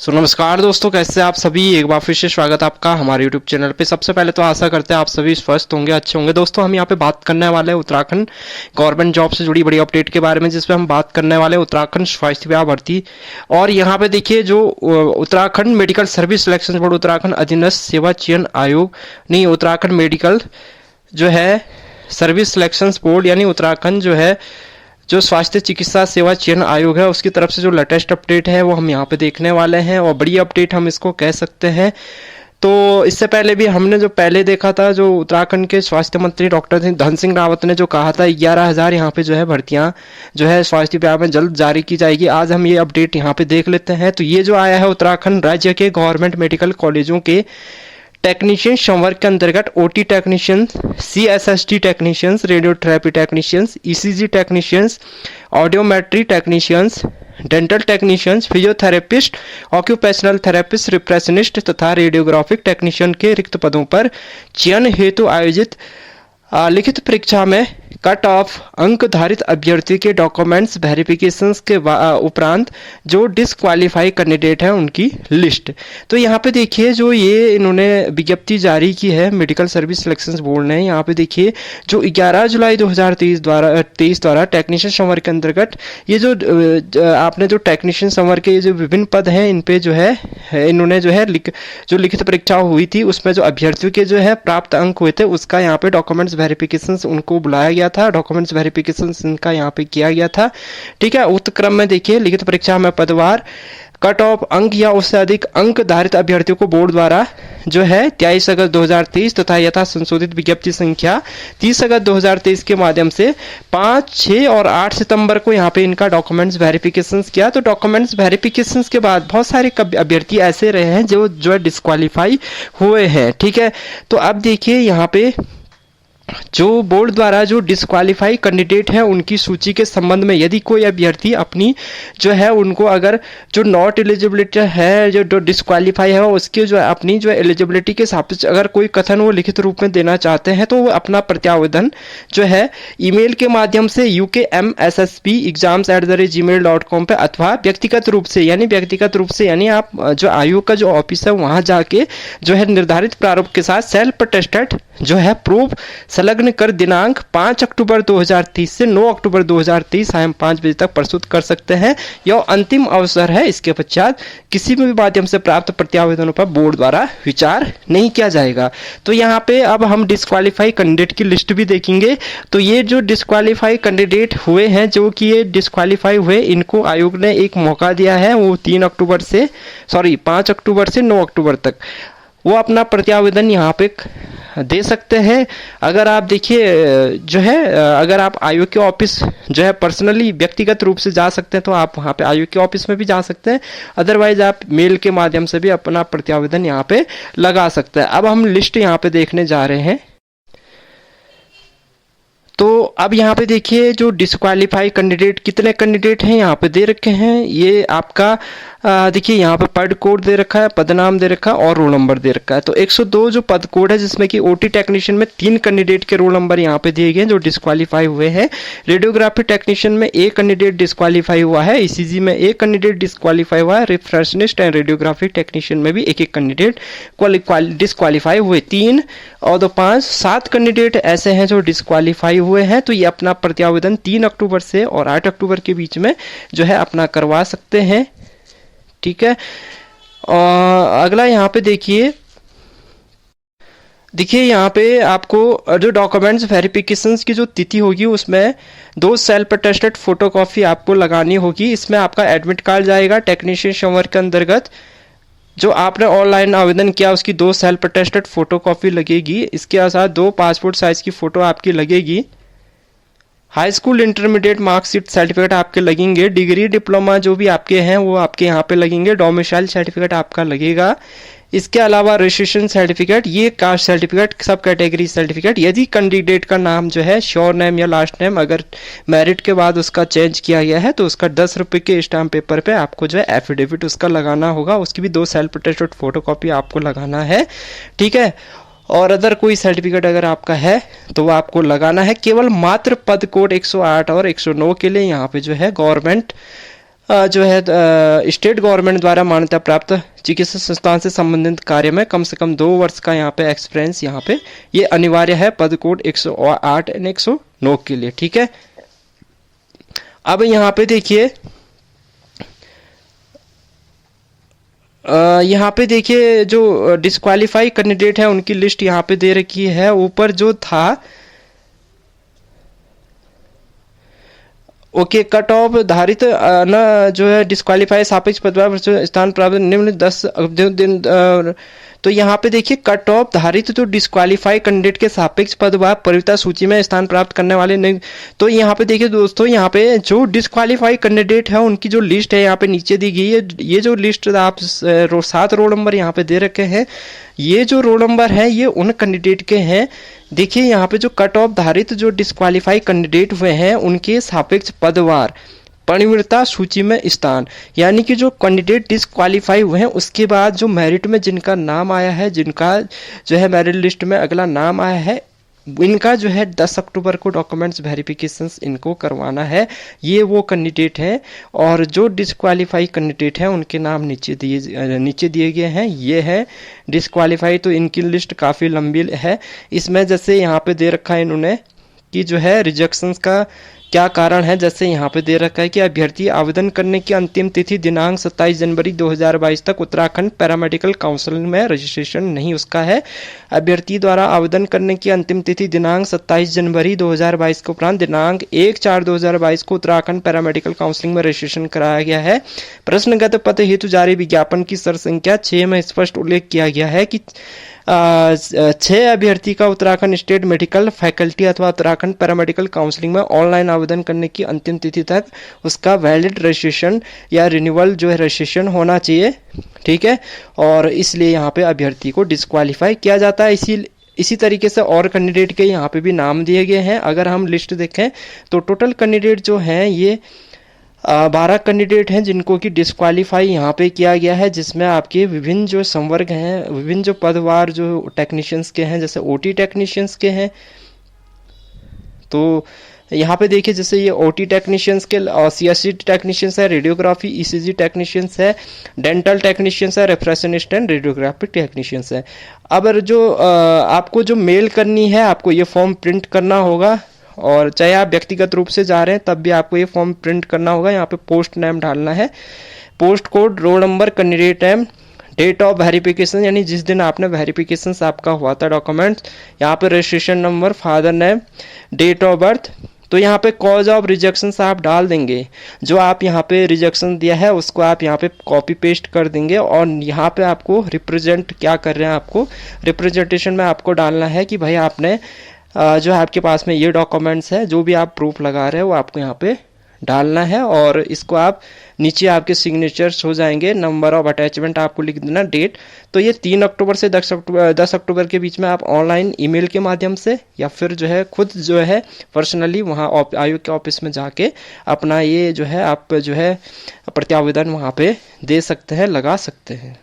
नमस्कार दोस्तों, कैसे आप सभी। एक बार फिर से स्वागत है आपका हमारे YouTube चैनल पे। सबसे पहले तो आशा करते हैं आप सभी स्वस्थ होंगे, अच्छे होंगे। दोस्तों, हम यहाँ पे बात करने वाले हैं उत्तराखंड गवर्नमेंट जॉब से जुड़ी बड़ी अपडेट के बारे में, जिसपे हम बात करने वाले हैं उत्तराखंड स्वास्थ्य विभाग भर्ती। और यहाँ पे देखिए, जो Uttarakhand medical service selection board, Uttarakhand अधीनस्थ सेवा चयन आयोग, नहीं, उत्तराखंड मेडिकल जो है सर्विस सिलेक्शन बोर्ड, यानी उत्तराखंड जो है जो स्वास्थ्य चिकित्सा सेवा चयन आयोग है, उसकी तरफ से जो लेटेस्ट अपडेट है वो हम यहाँ पे देखने वाले हैं। और बड़ी अपडेट हम इसको कह सकते हैं। तो इससे पहले भी हमने जो पहले देखा था, जो उत्तराखंड के स्वास्थ्य मंत्री डॉक्टर धन सिंह रावत ने जो कहा था 11,000 यहाँ पे जो है भर्तियां जो है स्वास्थ्य विभाग में जल्द जारी की जाएगी। आज हम ये अपडेट यहाँ पे देख लेते हैं। तो ये जो आया है उत्तराखंड राज्य के गवर्नमेंट मेडिकल कॉलेजों के टेक्नीशियन संवर्ग के अंतर्गत OT technicians, CSST technicians, radiotherapy technicians, ECG technicians, audiometry technicians, dental technicians, physiotherapist, occupational therapist, refractionist तथा रेडियोग्राफिक टेक्नीशियन के रिक्त पदों पर चयन हेतु आयोजित लिखित परीक्षा में कट ऑफ अंक धारित अभ्यर्थी के डॉक्यूमेंट्स वेरिफिकेशंस के उपरांत जो डिसक्वालीफाई कैंडिडेट हैं उनकी लिस्ट। तो यहाँ पे देखिए, जो ये इन्होंने विज्ञप्ति जारी की है मेडिकल सर्विस सिलेक्शन बोर्ड ने, यहाँ पे देखिए जो 11 जुलाई 2023 द्वारा टेक्नीशियन संवर्ग के अंतर्गत ये जो आपने जो टेक्नीशियन संवर्ग के जो विभिन्न पद हैं, इन पे जो है इन्होंने जो है जो लिखित परीक्षा हुई थी उसमें जो अभ्यर्थियों के जो है प्राप्त अंक हुए थे, उसका यहाँ पे डॉक्यूमेंट्स वेरिफिकेशन उनको बुलाया गया था, डॉक्यूमेंट्स वेरिफिकेशन इनका यहाँ पे किया गया था। ठीक है। उक्त क्रम में देखिए, लिखित परीक्षा में पदवार कट ऑफ अंक या उससे अधिक अंक धारित अभ्यर्थियों को बोर्ड द्वारा जो है 23 अगस्त 2023 तथा यथा संशोधित विज्ञप्ति संख्या 30 अगस्त 2023 के माध्यम से 5, 6 और 8 सितंबर को यहाँ पे इनका डॉक्यूमेंट्स वेरिफिकेशन किया। तो डॉक्यूमेंट्स वेरिफिकेशन के बाद बहुत सारे अभ्यर्थी ऐसे रहे हैं जो है डिस्क्वालीफाई हुए हैं। ठीक है। तो अब देखिए, यहाँ पे जो बोर्ड द्वारा जो डिस्क्वालीफाई कैंडिडेट है उनकी सूची के संबंध में यदि कोई अभ्यर्थी अपनी जो है उनको अगर जो नॉट एलिजिबिलिटी है, जो डिस्क्वालीफाई है, उसकी जो अपनी जो एलिजिबिलिटी के सापेक्ष अगर कोई कथन वो लिखित रूप में देना चाहते हैं, तो वो अपना प्रत्यावेदन जो है ईमेल के माध्यम से ukmsspeexams@gmail.com पे अथवा व्यक्तिगत रूप से यानी आप जो आयोग का जो ऑफिस है वहां जाके जो है निर्धारित प्रारूप के साथ सेल्फ अटेस्टेड जो है प्रूफ संलग्न कर दिनांक 5 अक्टूबर 2030 से 9 अक्टूबर 2030 सायं 5 बजे तक प्रस्तुत कर सकते हैं। यह अंतिम अवसर है। इसके पश्चात किसी भी माध्यम से प्राप्त प्रत्यावेदनों पर बोर्ड द्वारा विचार नहीं किया जाएगा। तो यहाँ पे अब हम डिस्क्वालीफाई कैंडिडेट की लिस्ट भी देखेंगे। तो ये जो डिस्क्वालीफाई कैंडिडेट हुए हैं, जो कि ये डिस्क्वालीफाई हुए, इनको आयोग ने एक मौका दिया है, वो 5 अक्टूबर से 9 अक्टूबर तक वो अपना प्रत्यावेदन यहाँ पे दे सकते हैं। अगर आप देखिए जो है, अगर आप आयोग के ऑफिस जो है पर्सनली व्यक्तिगत रूप से जा सकते हैं तो आप वहाँ पे आयोग के ऑफिस में भी जा सकते हैं। अदरवाइज आप मेल के माध्यम से भी अपना प्रत्यावेदन यहाँ पे लगा सकते हैं। अब हम लिस्ट यहाँ पे देखने जा रहे हैं। तो अब यहाँ पे देखिए, जो डिस्क्वालीफाई कैंडिडेट कितने कैंडिडेट हैं यहाँ पे दे रखे हैं। ये आपका देखिए यहाँ पे पद कोड दे रखा है, पदनाम दे रखा है और रोल नंबर दे रखा है। तो 102 जो पद कोड है, जिसमें कि ओटी टेक्नीशियन में 3 कैंडिडेट के रोल नंबर यहाँ पे दिए गए जो डिस्क्वालीफाई हुए हैं। रेडियोग्राफी टेक्नीशियन में 1 कैंडिडेट डिस्क्वालीफाई हुआ है। ईसीजी में 1 कैंडिडेट डिस्क्वालीफाई हुआ है। रिफ्रेशनिस्ट एंड रेडियोग्राफी टेक्नीशियन में भी 1 कैंडिडेट डिस्क्वालीफाई हुए। 3 और 2 5 7 कैंडिडेट ऐसे हैं जो डिस्क्वालीफाई हुए हैं। तो ये अपना प्रत्यावेदन 3 अक्टूबर से और 8 अक्टूबर के बीच में जो है अपना करवा सकते हैं। ठीक है। और अगला यहाँ पे देखिए यहाँ पे आपको जो डॉक्यूमेंट्स वेरिफिकेशंस की जो तिथि होगी उसमें 2 सेल्फ अटेस्टेड फोटोकॉपी आपको लगानी होगी। इसमें आपका एडमिट कार्ड जाएगा टेक्नीशियन संवर्ग के अंतर्गत। जो आपने ऑनलाइन आवेदन किया उसकी 2 सेल्फ अटेस्टेड फोटोकॉपी लगेगी। इसके साथ 2 पासपोर्ट साइज की फोटो आपकी लगेगी। High school intermediate marksheet certificate आपके लगेंगे। डिग्री डिप्लोमा जो भी आपके हैं वो आपके यहाँ पे लगेंगे। डोमिसाइल सर्टिफिकेट आपका लगेगा। इसके अलावा रजिस्ट्रेशन सर्टिफिकेट, ये कास्ट सर्टिफिकेट, सब कैटेगरी सर्टिफिकेट। यदि कैंडिडेट का नाम जो है श्योर नेम या लास्ट नेम अगर मेरिट के बाद उसका चेंज किया गया है तो उसका 10 रुपये के स्टाम्प पेपर पे आपको जो है एफिडेविट उसका लगाना होगा। उसकी भी 2 सेल्फ अटेस्टेड फोटोकॉपी आपको लगाना है। ठीक है। और अदर कोई सर्टिफिकेट अगर आपका है तो वो आपको लगाना है। केवल मात्र पद कोड 108 और 109 के लिए यहाँ पे जो है गवर्नमेंट जो है स्टेट गवर्नमेंट द्वारा मान्यता प्राप्त चिकित्सा संस्थान से संबंधित कार्य में कम से कम 2 वर्ष का यहाँ पे एक्सपीरियंस यहाँ पे ये अनिवार्य है पद कोड 108 एंड 109 के लिए। ठीक है, अब यहाँ पे देखिए यहाँ पे देखिए जो डिस्क्वालीफाई कैंडिडेट है उनकी लिस्ट यहाँ पे दे रखी है। ऊपर जो था ओके कट ऑफ धारित न जो है डिस्क्वालीफाई सापेक्ष पदभार स्थान प्राप्त निम्न 10 दिन तो यहाँ पे देखिए कट ऑफ धारित जो डिस्क्वालीफाई कैंडिडेट के सापेक्ष पदभार परिवता सूची में स्थान प्राप्त करने वाले नहीं। तो यहाँ पे देखिए दोस्तों, यहाँ पे जो डिस्क्वालीफाई कैंडिडेट है उनकी जो लिस्ट है यहाँ पे नीचे दी गई है। ये जो लिस्ट आप 7 रोल नंबर यहाँ पे दे रखे हैं, ये जो रोल नंबर है ये उन कैंडिडेट के हैं। देखिए यहाँ पे जो कट ऑफ धारित जो डिस्क्वालीफाई कैंडिडेट हुए हैं उनके सापेक्ष पदवार परिवीरता सूची में स्थान, यानी कि जो कैंडिडेट डिस्क्वालीफाई हुए हैं उसके बाद जो मेरिट में जिनका नाम आया है, जिनका जो है मेरिट लिस्ट में अगला नाम आया है, इनका जो है 10 अक्टूबर को डॉक्यूमेंट्स वेरिफिकेशंस इनको करवाना है। ये वो कैंडिडेट हैं और जो डिस्क्वालीफाई कैंडिडेट हैं उनके नाम नीचे दिए गए हैं। ये है डिस्क्वालीफाई, तो इनकी लिस्ट काफ़ी लंबी है। इसमें जैसे यहाँ पे दे रखा है इन्होंने कि जो है रिजेक्शंस का क्या कारण है। जैसे यहाँ पे दे रखा है कि अभ्यर्थी आवेदन करने की अंतिम तिथि दिनांक 27 जनवरी 2022 तक उत्तराखंड पैरामेडिकल काउंसिल में रजिस्ट्रेशन नहीं उसका है। अभ्यर्थी द्वारा आवेदन करने की अंतिम तिथि दिनांक 27 जनवरी 2022 के उपरांत दिनांक 1/4/2022 को उत्तराखंड पैरामेडिकल काउंसिलिंग में रजिस्ट्रेशन कराया गया है। प्रश्नगत पत्र हेतु जारी विज्ञापन की सर संख्या 6 में स्पष्ट उल्लेख किया गया है कि 6 अभ्यर्थी का उत्तराखंड स्टेट मेडिकल फैकल्टी अथवा उत्तराखंड पैरामेडिकल काउंसलिंग में ऑनलाइन आवेदन करने की अंतिम तिथि तक उसका वैलिड रजिस्ट्रेशन या रिन्यूअल जो है रजिस्ट्रेशन होना चाहिए। ठीक है, और इसलिए यहाँ पे अभ्यर्थी को डिस्क्वालीफाई किया जाता है। इसी तरीके से और कैंडिडेट के यहाँ पे भी नाम दिए गए हैं। अगर हम लिस्ट देखें तो टोटल कैंडिडेट जो हैं ये 12 कैंडिडेट हैं जिनको कि डिस्क्वालीफाई यहाँ पे किया गया है, जिसमें आपके विभिन्न जो संवर्ग हैं, विभिन्न जो पदवार जो टेक्नीशियंस के हैं, जैसे ओटी टेक्नीशियंस के हैं। तो यहाँ पे देखिए जैसे ये ओटी टेक्नीशियंस के सीएससी टेक्नीशियंस है, रेडियोग्राफी ईसीजी टेक्नीशियंस है, डेंटल टेक्नीशियंस है, रेफ्रिजरेशन एंड रेडियोग्राफी टेक्नीशियंस है। अब जो आपको जो मेल करनी है, आपको ये फॉर्म प्रिंट करना होगा, और चाहे आप व्यक्तिगत रूप से जा रहे हैं तब भी आपको ये फॉर्म प्रिंट करना होगा। यहाँ पे पोस्ट नेम डालना है, post code, roll number, candidate name, date of verification यानी जिस दिन आपने वेरिफिकेशन आपका हुआ था डॉक्यूमेंट्स, यहाँ पे registration number, father name, date of birth. तो यहाँ पे कॉज ऑफ रिजेक्शन आप डाल देंगे, जो आप यहाँ पे रिजेक्शन दिया है उसको आप यहाँ पे कॉपी पेस्ट कर देंगे, और यहाँ पे आपको रिप्रेजेंट क्या कर रहे हैं, आपको रिप्रेजेंटेशन में आपको डालना है कि भाई आपने जो आपके पास में ये डॉक्यूमेंट्स है, जो भी आप प्रूफ लगा रहे हो वो आपको यहाँ पे डालना है, और इसको आप नीचे आपके सिग्नेचर्स हो जाएंगे। नंबर ऑफ अटैचमेंट आपको लिख देना, डेट। तो ये 3 अक्टूबर से 10 अक्टूबर के बीच में आप ऑनलाइन ईमेल के माध्यम से या फिर जो है खुद जो है पर्सनली वहाँ आयोग के ऑफिस में जाके अपना ये जो है आप जो है प्रत्यावेदन वहाँ पे दे सकते हैं, लगा सकते हैं।